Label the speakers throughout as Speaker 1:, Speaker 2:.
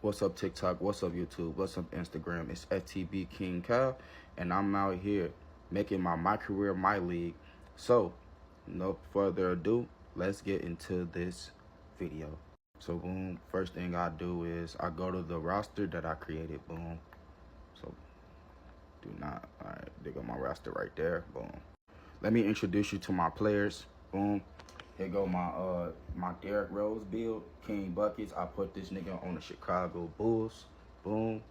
Speaker 1: What's up TikTok? What's up YouTube? What's up Instagram? It's FTB King Cal, and I'm out here making my career, my league. So, no further ado, let's get into this video. So boom, first thing I do is I go to the roster that I created. Boom. So alright, there go my roster right there. Boom. Let me introduce you to my players. Boom. Here go my Derrick Rose build, King Buckets. I put this nigga on the Chicago Bulls. Boom.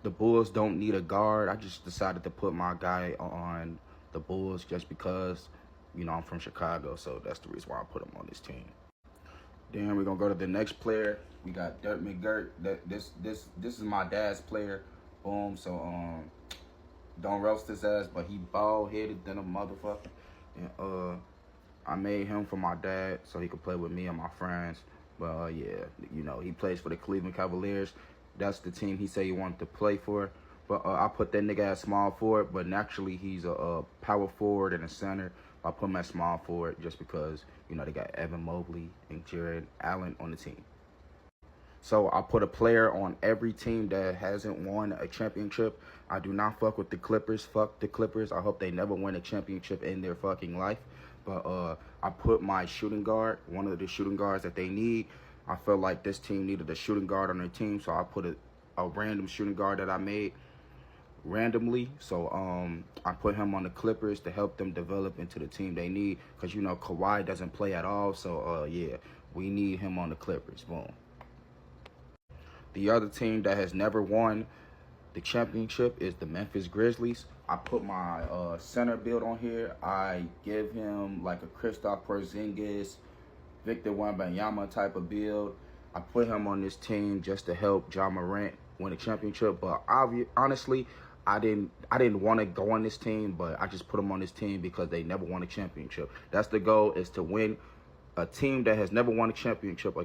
Speaker 1: The Bulls don't need a guard. I just decided to put my guy on the Bulls just because, you know, I'm from Chicago, so that's the reason why I put him on this team. Then we're gonna go to the next player. We got Dirk McGirt. This is my dad's player. Boom. So don't roast his ass, but he bald headed than a motherfucker. And I made him for my dad so he could play with me and my friends. But yeah, you know, he plays for the Cleveland Cavaliers. That's the team he said he wanted to play for. But I put that nigga at small forward, but naturally he's a power forward and a center. I put him at small forward just because, you know, they got Evan Mobley and Jared Allen on the team. So I put a player on every team that hasn't won a championship. I do not fuck with the Clippers. Fuck the Clippers. I hope they never win a championship in their fucking life. But I put my shooting guard, one of the shooting guards that they need. I felt like this team needed a shooting guard on their team, so I put a random shooting guard that I made randomly. So I put him on the Clippers to help them develop into the team they need, because, you know, Kawhi doesn't play at all. So yeah, we need him on the Clippers. Boom. The other team that has never won the championship is the Memphis Grizzlies. I put my center build on here. I give him like a Kristaps Porzingis, Victor Wembanyama type of build. I put him on this team just to help Ja Morant win a championship. But honestly, I didn't want to go on this team, but I just put him on this team because they never won a championship. That's the goal, is to win a team that has never won a championship.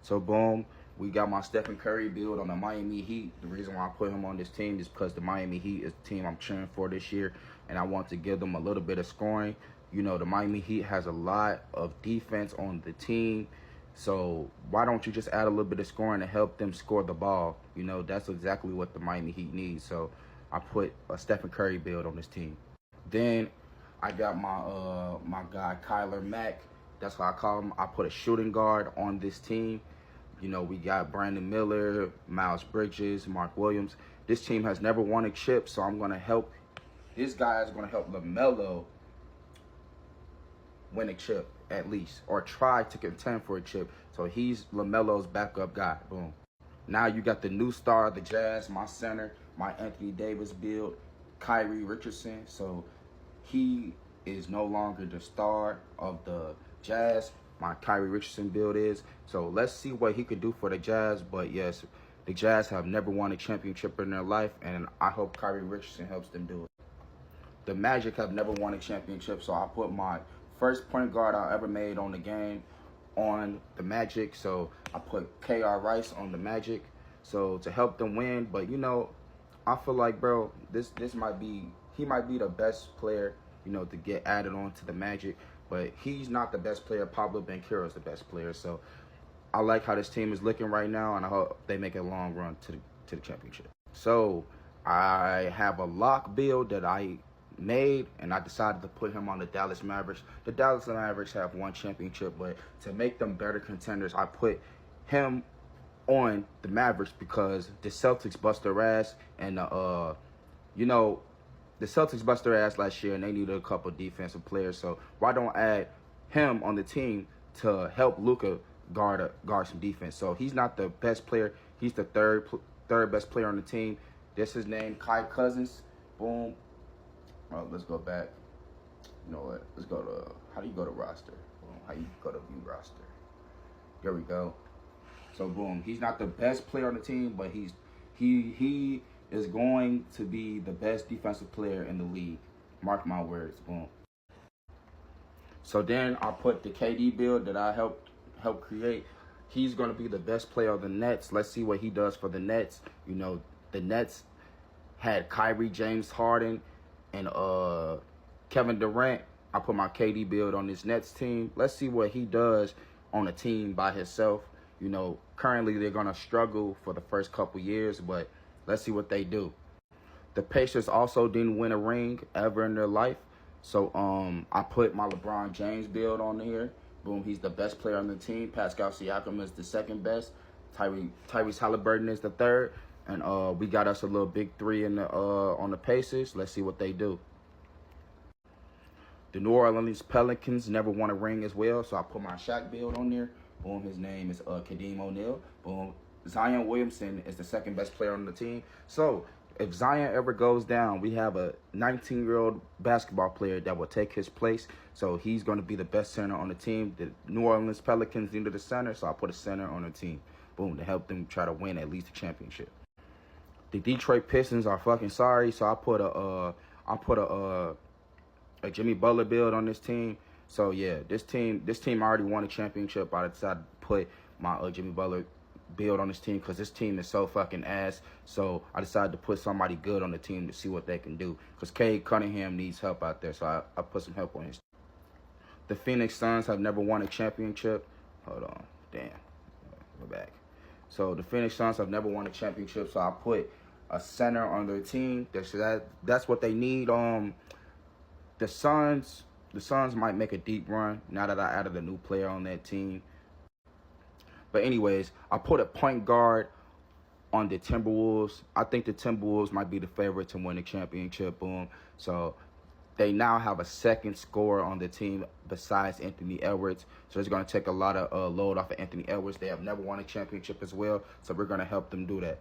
Speaker 1: So boom, we got my Stephen Curry build on the Miami Heat. The reason why I put him on this team is because the Miami Heat is the team I'm cheering for this year, and I want to give them a little bit of scoring. You know, the Miami Heat has a lot of defense on the team, so why don't you just add a little bit of scoring to help them score the ball? You know, that's exactly what the Miami Heat needs. So I put a Stephen Curry build on this team. Then I got my guy Kyler Mack. That's what I call him. I put a shooting guard on this team. You know, we got Brandon Miller, Miles Bridges, Mark Williams. This team has never won a chip, so I'm going to help. This guy is going to help LaMelo win a chip, at least, or try to contend for a chip. So he's LaMelo's backup guy. Boom. Now you got the new star of the Jazz, my center, my Anthony Davis build, KYRIE Richardson. So he is no longer the star of the Jazz. My KYRIE Richardson build is. So let's see what he could do for the Jazz. But yes, the Jazz have never won a championship in their life, and I hope KYRIE Richardson helps them do it. The Magic have never won a championship, so I put my first point guard I ever made on the game on the Magic. So I put K.R. Rice on the Magic, so to help them win. But, you know, I feel like, bro, he might be the best player, you know, to get added on to the Magic. But he's not the best player. Pablo Banchero is the best player. So I like how this team is looking right now, and I hope they make a long run to the championship. So I have a lock build that I made, and I decided to put him on the Dallas Mavericks. The Dallas Mavericks have won championship, but to make them better contenders, I put him on the Mavericks because the Celtics bust their ass, and you know, the Celtics bust their ass last year, and they needed a couple defensive players. So why don't add him on the team to help LUKA guard some defense? So he's not the best player. He's the third best player on the team. This is his name, Kai Cousins. Boom. Let's go back. You know what? Let's go to, how do you go to roster? Boom. How you go to view roster? There we go. So boom. He's not the best player on the team, but he is going to be the best defensive player in the league. Mark my words. Boom. So then I put the KD build that I helped create. He's going to be the best player on the Nets. Let's see what he does for the Nets. You know, the Nets had Kyrie, James Harden, and Kevin Durant. I put my KD build on this Nets team. Let's see what he does on a team by himself. You know, currently they're going to struggle for the first couple years, but let's see what they do. The Pacers also didn't win a ring ever in their life. So I put my LeBron James build on here. Boom, he's the best player on the team. Pascal Siakam is the second best. Tyrese Halliburton is the third. And we got us a little big three in the on the Pacers. Let's see what they do. The New Orleans Pelicans never won a ring as well, so I put my SHAQ build on there. Boom, his name is KADEEM ONEAL. Boom, Zion Williamson is the second best player on the team. So if Zion ever goes down, we have a 19-year-old basketball player that will take his place. So he's going to be the best center on the team. The New Orleans Pelicans needed a center, so I put a center on the team. Boom, to help them try to win at least a championship. The Detroit Pistons are fucking sorry, so I put a Jimmy Butler build on this team. So yeah, this team already won a championship. I decided to put my Jimmy Butler build on this team because this team is so fucking ass. So I decided to put somebody good on the team to see what they can do, because Cade Cunningham needs help out there. So I put some help on his. The Phoenix Suns have never won a championship. Hold on, damn, we're back. So the Phoenix Suns have never won a championship. So I put a center on their team. That's what they need. The Suns might make a deep run now that I added a new player on that team. But anyways, I put a point guard on the Timberwolves. I think the Timberwolves might be the favorite to win the championship. Boom. So they now have a second scorer on the team besides Anthony Edwards. So it's going to take a lot of load off of Anthony Edwards. They have never won a championship as well, so we're going to help them do that.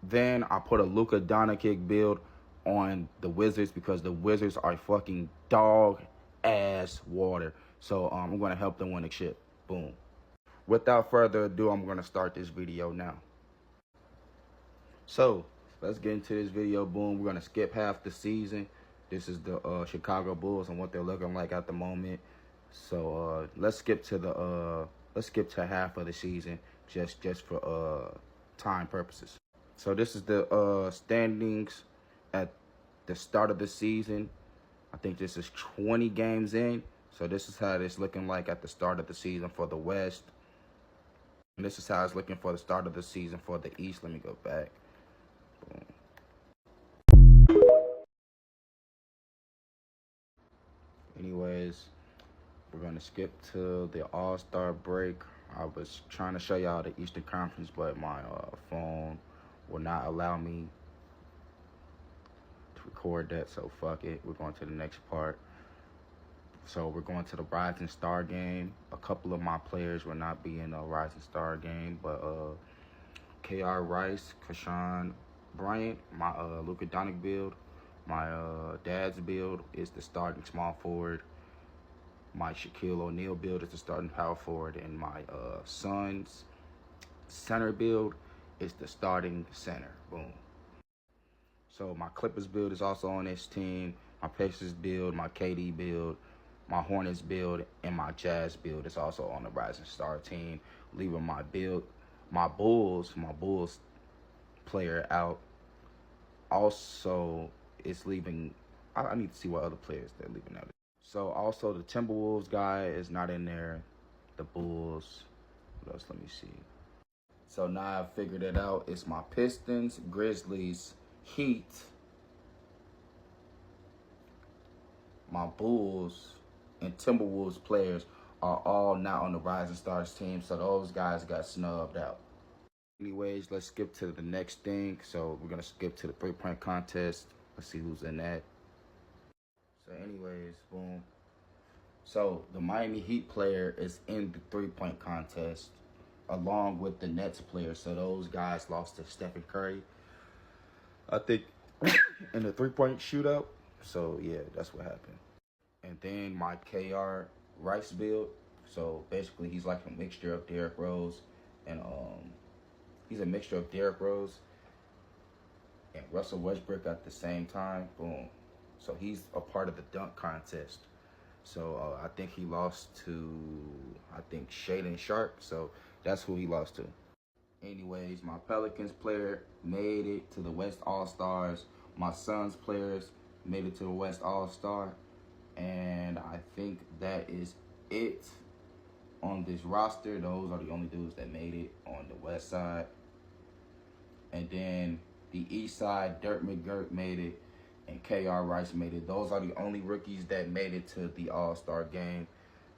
Speaker 1: Then I put a LUKA Doncic build on the Wizards because the Wizards are fucking dog-ass water. So I'm going to help them win the ship. Boom. Without further ado, I'm going to start this video now. So let's get into this video. Boom. We're going to skip half the season. This is the Chicago Bulls and what they're looking like at the moment. So let's skip to half of the season just for time purposes. So this is the standings at the start of the season. I think this is 20 games in. So this is how it's looking like at the start of the season for the West. And this is how it's looking for the start of the season for the East. Let me go back. Boom. Anyways, we're going to skip to the All-Star break. I was trying to show y'all the Eastern Conference, but my phone will not allow me to record that, so fuck it. We're going to the next part. So we're going to the Rising Star game. A couple of my players will not be in the Rising Star game, but KR Rice, KYSHAWN, BRYANT, my Luka Doncic build. My dad's build is the starting small forward. My Shaquille O'Neal build is the starting power forward. And my son's center build is the starting center. Boom. So my Clippers build is also on this team. My Pacers build, my KD build, my Hornets build, and my Jazz build is also on the Rising Star team. Leaving my Bulls player out. Also, it's leaving. I need to see what other players they're leaving out. So also the Timberwolves guy is not in there. The Bulls. What else? Let me see. So now I've figured it out. It's my Pistons, Grizzlies, Heat, my Bulls, and Timberwolves players are all now on the Rising Stars team. So those guys got snubbed out. Anyways, let's skip to the next thing. So we're going to skip to the three-point contest. Let's see who's in that. So anyways, boom. So the Miami Heat player is in the three-point contest along with the Nets player. So those guys lost to Stephen Curry, I think, in the three-point shootout. So yeah, that's what happened. And then my KR Rice build. So basically he's like a mixture of Derrick Rose and he's a mixture of Derrick Rose and Russell Westbrook at the same time. Boom. So he's a part of the dunk contest. So I think he lost to, Shaedon Sharpe. So that's who he lost to. Anyways, my Pelicans player made it to the West All-Stars. My Suns players made it to the West All-Star. And I think that is it on this roster, those are the only dudes that made it on the west side. And then the east side, Dirk McGirt made it, and KR Rice made it. Those are the only rookies that made it to the All-Star game.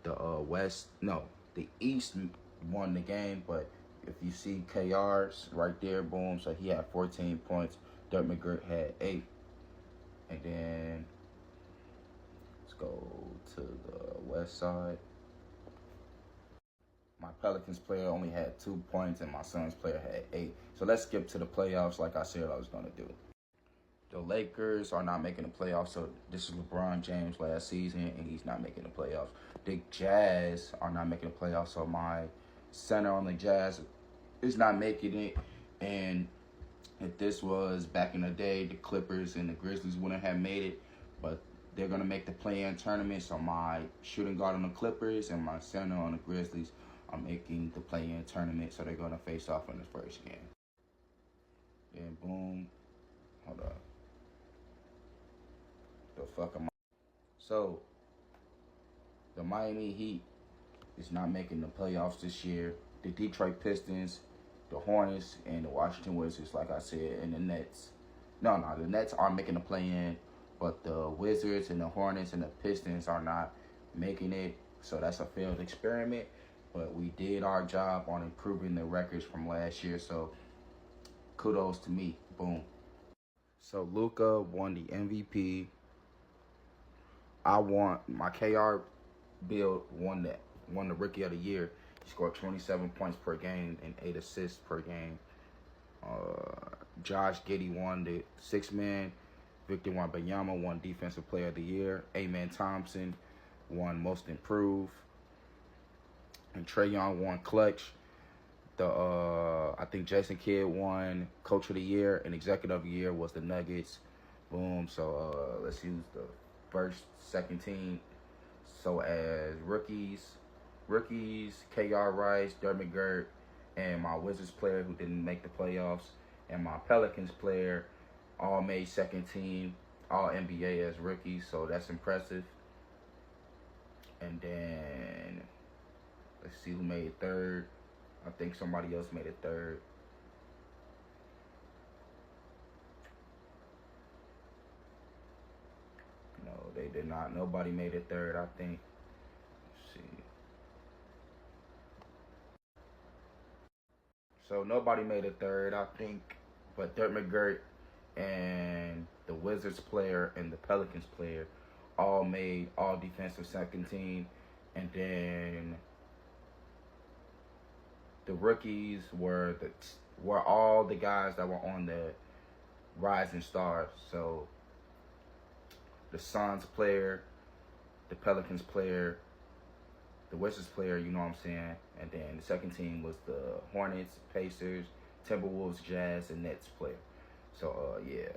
Speaker 1: The East won the game, but if you see KR's right there, boom, so he had 14 points. Dirk McGirt had 8. And then let's go to the west side. My Pelicans player only had 2 points, and my Suns player had 8. So let's skip to the playoffs like I said I was going to do. The Lakers are not making the playoffs, so this is LeBron James last season, and he's not making the playoffs. The Jazz are not making the playoffs, so my center on the Jazz is not making it. And if this was back in the day, the Clippers and the Grizzlies wouldn't have made it, but they're going to make the play-in tournament, so my shooting guard on the Clippers and my center on the Grizzlies are making the play-in tournament, so they're going to face off in the first game. Then boom. Hold up. The fuck am I? So, the Miami Heat is not making the playoffs this year. The Detroit Pistons, the Hornets, and the Washington Wizards, like I said, and the Nets. No, the Nets are making the play-in, but the Wizards and the Hornets and the Pistons are not making it. So that's a failed experiment. But we did our job on improving the records from last year. So kudos to me. Boom. So LUKA won the MVP. My KR build won the Rookie of the Year. He scored 27 points per game and 8 assists per game. Josh Giddey won the 6-man. Victor Wembanyama won Defensive Player of the Year. Amen Thompson won Most Improved. And Trae Young won Clutch. I think Jason Kidd won Coach of the Year, and Executive of the Year was the Nuggets. Boom. So let's use the first, second team. So as rookies, KR Rice, Dirk McGirt, and my Wizards player who didn't make the playoffs, and my Pelicans player all made second team, all NBA as rookies. So that's impressive. And then let's see who made third. I think somebody else made it third. No, they did not. Nobody made it third, I think. Let's see. So nobody made it third, I think. But Dirk McGirt and the Wizards player and the Pelicans player all made all defensive second team. And then the rookies were all the guys that were on the Rising Stars. So the Suns player, the Pelicans player, the Wizards player, you know what I'm saying? And then the second team was the Hornets, Pacers, Timberwolves, Jazz, and Nets player. So, yeah.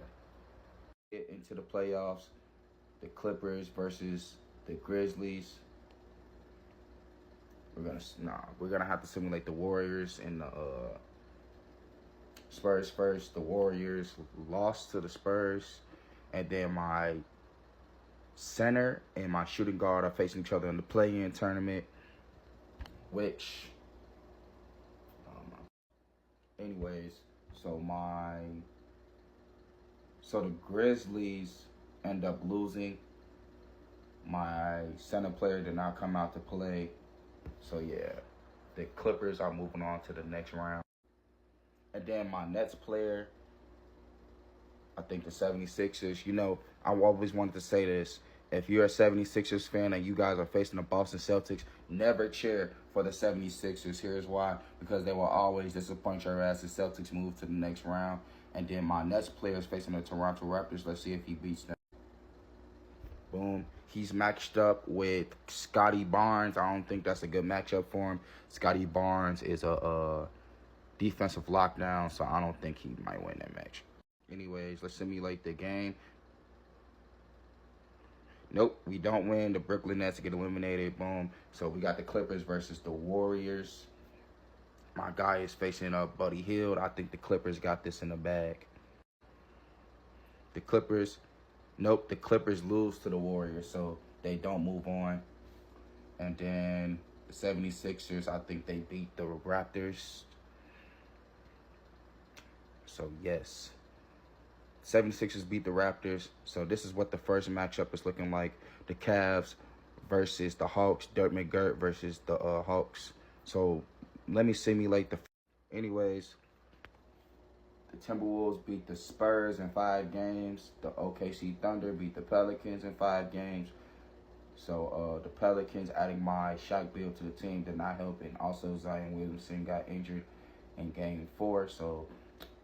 Speaker 1: Get into the playoffs, the Clippers versus the Grizzlies. We're gonna have to simulate the Warriors and the Spurs first. The Warriors lost to the Spurs, and then my center and my shooting guard are facing each other in the play-in tournament. Which, anyways, so the Grizzlies end up losing. My center player did not come out to play. So, yeah, the Clippers are moving on to the next round. And then my Nets player, I think the 76ers, you know, I always wanted to say this. If you're a 76ers fan and you guys are facing the Boston Celtics, never cheer for the 76ers. Here's why. Because they will always disappoint your ass. The Celtics move to the next round. And then my Nets player is facing the Toronto Raptors. Let's see if he beats them. Boom. He's matched up with Scotty Barnes. I don't think that's a good matchup for him. Scotty Barnes is a defensive lockdown, so I don't think he might win that match. Anyways, let's simulate the game. Nope, we don't win. The Brooklyn Nets get eliminated. Boom. So we got the Clippers versus the Warriors. My guy is facing up Buddy Hield. I think the Clippers got this in the bag. The Clippers... Nope, the Clippers lose to the Warriors, so they don't move on. And then The 76ers, I think they beat the Raptors. So, yes. 76ers beat the Raptors. So, this is what the first matchup is looking like. The Cavs versus the Hawks. Dirk McGirt versus the Hawks. So, let me simulate the... Anyways, the Timberwolves beat the Spurs in 5 games. The OKC Thunder beat the Pelicans in 5 games. So, the Pelicans adding my SHAQ build to the team did not help. And also, Zion Williamson got injured in Game 4. So,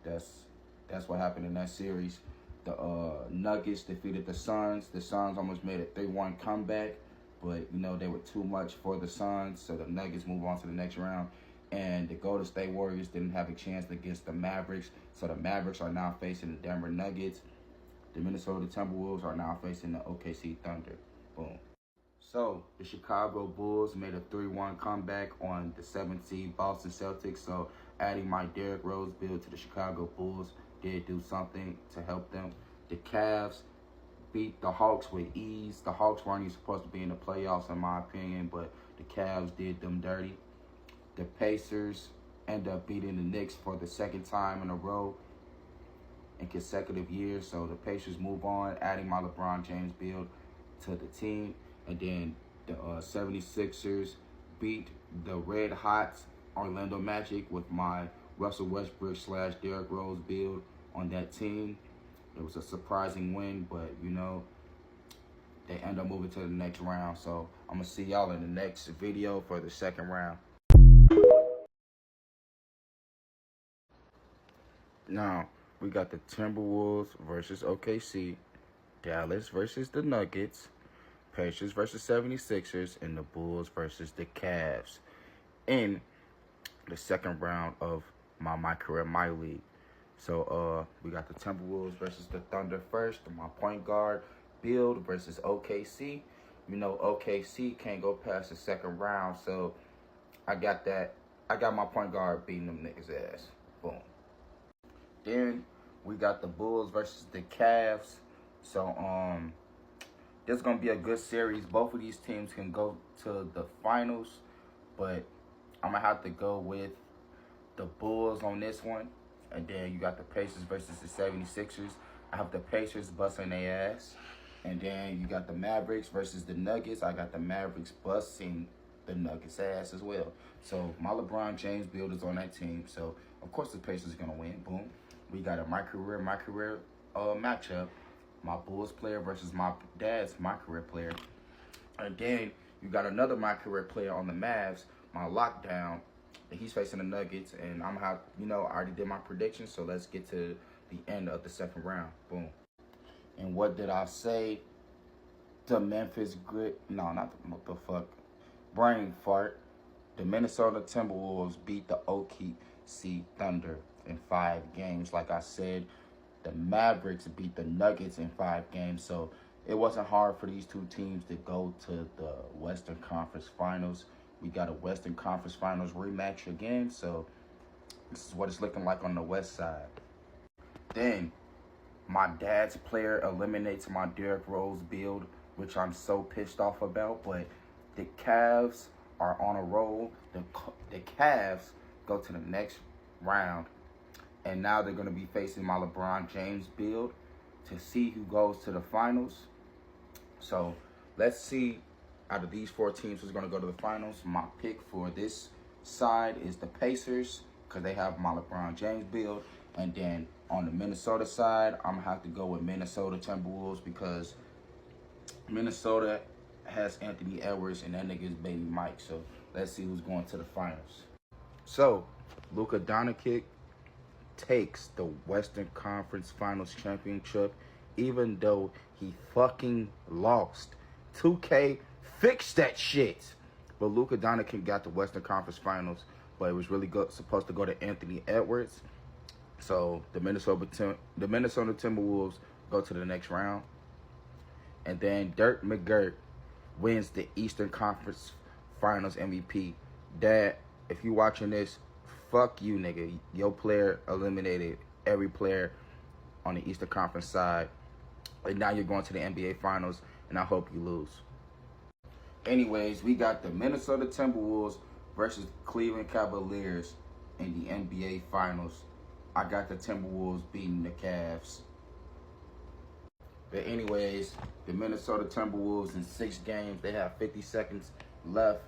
Speaker 1: that's what happened in that series. The Nuggets defeated the Suns. The Suns almost made a 3-1 comeback. But, you know, they were too much for the Suns. So, the Nuggets move on to the next round. And the Golden State Warriors didn't have a chance against the Mavericks. So, the Mavericks are now facing the Denver Nuggets. The Minnesota Timberwolves are now facing the OKC Thunder. Boom. So, the Chicago Bulls made a 3-1 comeback on the 7th seed Boston Celtics. So, adding my Derrick Rose build to the Chicago Bulls did do something to help them. The Cavs beat the Hawks with ease. The Hawks weren't even supposed to be in the playoffs, in my opinion, but the Cavs did them dirty. The Pacers end up beating the Knicks for the 2nd time in a row in consecutive years. So, the Pacers move on, adding my LeBron James build to the team. And then the 76ers beat the Red Hot Orlando Magic with my Russell Westbrook / Derrick Rose build on that team. It was a surprising win, but, you know, they end up moving to the next round. So, I'm going to see y'all in the next video for the 2nd round. Now, we got the Timberwolves versus OKC, Dallas versus the Nuggets, Pacers versus 76ers, and the Bulls versus the Cavs in the 2nd round of my career, my league. So, we got the Timberwolves versus the Thunder first. My point guard build versus OKC. You know, OKC can't go past the 2nd round, so I got that. I got my point guard beating them niggas' ass. Boom. Then we got the Bulls versus the Cavs. So, this is going to be a good series. Both of these teams can go to the finals, but I'm going to have to go with the Bulls on this one. And then you got the Pacers versus the 76ers. I have the Pacers busting their ass. And then you got the Mavericks versus the Nuggets. I got the Mavericks busting the Nuggets' ass as well. So, my LeBron James build is on that team. So, of course, the Pacers are going to win. Boom. We got a my career matchup. My Bulls player versus my dad's my career player. And then you got another my career player on the Mavs, my lockdown. And he's facing the Nuggets. And I'm how, you know, I already did my predictions. So let's get to the end of the 2nd round. Boom. And what did I say? The Memphis Grit. No, not the, what the fuck. Brain fart. The Minnesota Timberwolves beat the OKC Thunder in 5 games. Like I said, the Mavericks beat the Nuggets in 5 games. So it wasn't hard for these two teams to go to the Western Conference Finals. We got a Western Conference Finals rematch again. So this is what it's looking like on the West side. Then my dad's player eliminates my Derrick Rose build, which I'm so pissed off about. But the Cavs are on a roll. The Cavs go to the next round. And now they're going to be facing my LeBron James build to see who goes to the finals. So let's see out of these 4 teams who's going to go to the finals. My pick for this side is the Pacers because they have my LeBron James build. And then on the Minnesota side, I'm going to have to go with Minnesota Timberwolves because Minnesota has Anthony Edwards and that nigga's baby Mike. So let's see who's going to the finals. So LUKA takes the Western Conference Finals championship, even though he fucking lost. 2K, fix that shit. But Luka Doncic got the Western Conference Finals, but it was really supposed to go to Anthony Edwards. So the Minnesota Timberwolves go to the next round. And then Dirk McGirt wins the Eastern Conference Finals MVP. Dad, if you watching this, fuck you, nigga. Your player eliminated every player on the Eastern Conference side. And now you're going to the NBA Finals, and I hope you lose. Anyways, we got the Minnesota Timberwolves versus Cleveland Cavaliers in the NBA Finals. I got the Timberwolves beating the Cavs. But anyways, the Minnesota Timberwolves in 6 games, they have 50 seconds left.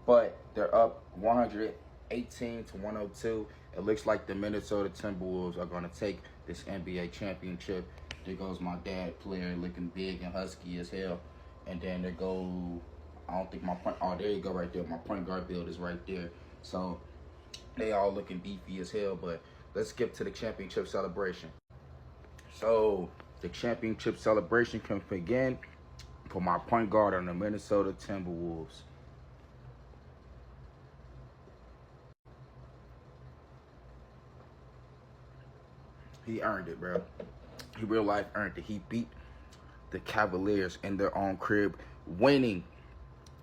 Speaker 1: But they're up 118 to 102. It looks like the Minnesota Timberwolves are going to take this NBA championship. There goes my dad player looking big and husky as hell. And then there go, I don't think my point, oh, there you go right there. My point guard build is right there. So they all looking beefy as hell. But let's skip to the championship celebration. So the championship celebration can begin for my point guard on the Minnesota Timberwolves. He earned it, bro. He real life earned it. He beat the Cavaliers in their own crib, winning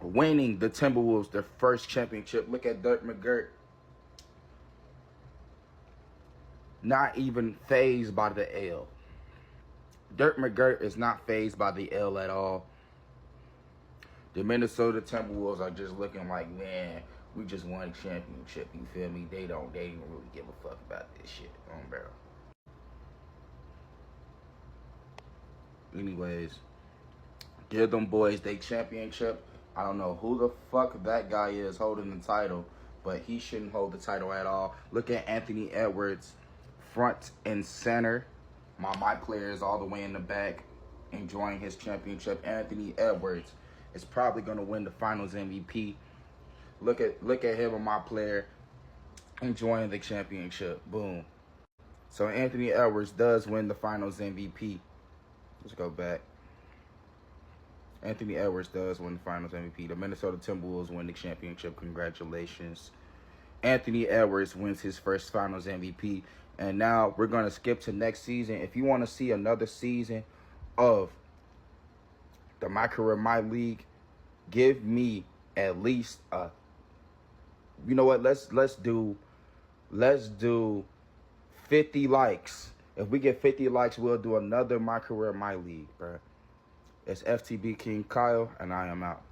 Speaker 1: the Timberwolves their first championship. Look at Dirk McGirt. Not even fazed by the L. Dirk McGirt is not fazed by the L at all. The Minnesota Timberwolves are just looking like, man, we just won a championship. You feel me? They don't really give a fuck about this shit. Bro. Anyways, give them boys they championship. I don't know who the fuck that guy is holding the title, but he shouldn't hold the title at all. Look at Anthony Edwards, front and center. My player is all the way in the back, enjoying his championship. Anthony Edwards is probably gonna win the Finals MVP. Look at him and my player enjoying the championship. Boom. So Anthony Edwards does win the Finals MVP. Let's go back. Anthony Edwards does win the Finals MVP. The Minnesota Timberwolves win the championship. Congratulations. Anthony Edwards wins his first Finals MVP. And now we're going to skip to next season. If you want to see another season of the My Career, My League, give me at least a... You know what? Let's do 50 likes. If we get 50 likes, we'll do another My Career, My League, bro. It's FTB King Kyle, and I am out.